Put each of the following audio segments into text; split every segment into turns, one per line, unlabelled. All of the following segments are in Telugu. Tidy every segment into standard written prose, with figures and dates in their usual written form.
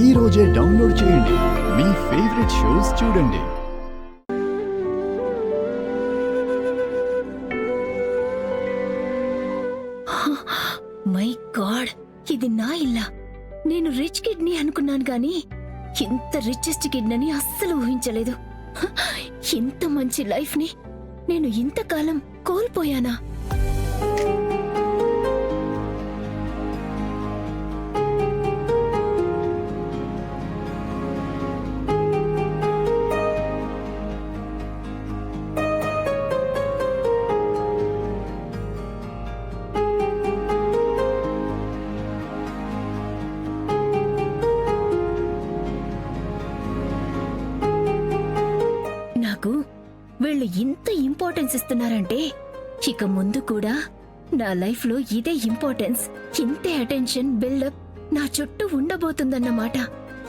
ఈ రోజే డౌన్లోడ్ చేయండి. మీ ఫేవరెట్ షోస్ చూడండి.
మై గాడ్, ఇది నా ఇల్లా? నేను రిచ్ కిడ్ ని అనుకున్నాను గాని ఇంత రిచెస్ట్ కిడ్ అని అస్సలు ఊహించలేదు. ఇంత మంచి లైఫ్ ని నేను ఇంతకాలం కోల్పోయానా? నాకు వీళ్ళు ఇంత ఇంపార్టెన్స్ ఇస్తున్నారంటే ఇక ముందు కూడా నా లైఫ్ లో ఇదే ఇంపార్టెన్స్, ఇంతే అటెన్షన్ బిల్డప్ నా చుట్టూ ఉండబోతుందన్నమాట.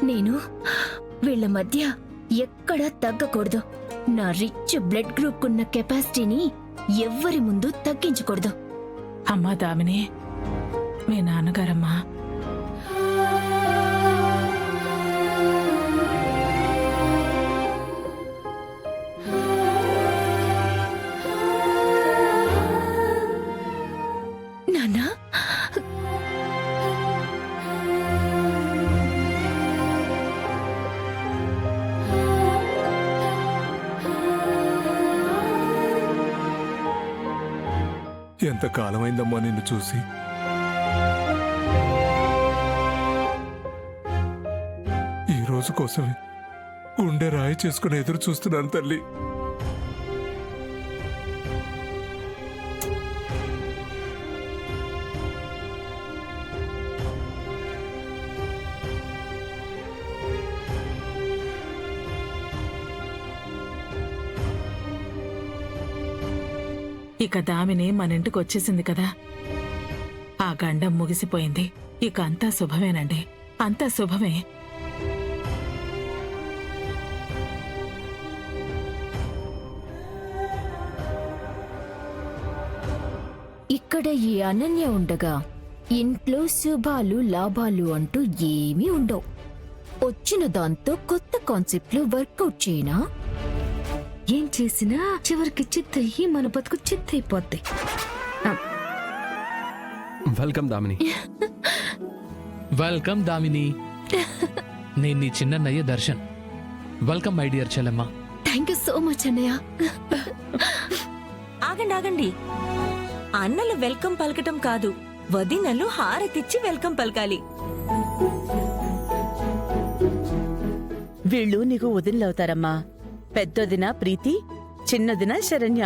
నేను వీళ్ళ మధ్య ఎక్కడా తగ్గకూడదు. నా రిచ్ బ్లడ్ గ్రూప్ కున్న కెపాసిటీని ఎవ్వరి ముందు తగ్గించకూడదు.
అమ్మా దామిని, మీ నాన్నగారమ్మా.
నాన్నా,
ఎంత కాలమైందమ్మా నిన్ను చూసి. ఈ రోజు కోసమే గుండె రాయి చేసుకుని ఎదురు చూస్తున్నాను తల్లి.
ఇక దామిని మన ఇంటికి వచ్చేసింది కదా, ఆ గండం ముగిసిపోయింది. ఇక అంతా శుభమేనండి, అంతా శుభమే.
ఇక్కడ ఈ అనన్య ఉండగా ఇంట్లో శుభాలు లాభాలు అంటూ ఏమీ ఉండవు. వచ్చిన దాంతో కొత్త కాన్సెప్ట్లు వర్కౌట్ చేయనా? ఏం చేసినా చివరికి చిత్తయ్యి మన బతుకు చిత్తైపోద్ది.
వెల్కమ్ దామిని.
వెల్కమ్ దామిని. నేను నీ చిన్నయ్య దర్శన్. వెల్కమ్ మై డియర్ చెల్లెమ్మ.
థ్యాంక్ యూ సో మచ్ అన్నయ్య.
ఆగండి, అన్నలు వెల్కమ్ పలకటం కాదు, వదినలు హారతిచ్చి వెల్కమ్ పలకాలి.
వీళ్ళు నీకు వదినలవుతారమ్మా. పెద్దొదిన ప్రీతి, చిన్నదిన శరణ్య.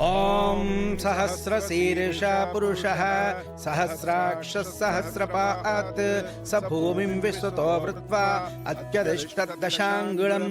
ఓం సహస్రశీర్ష పురుషః సహస్రాక్షః సహస్రపాత్ స భూమిం విశ్వతో వృత్వా అత్యదిష్టదశాంగుళం.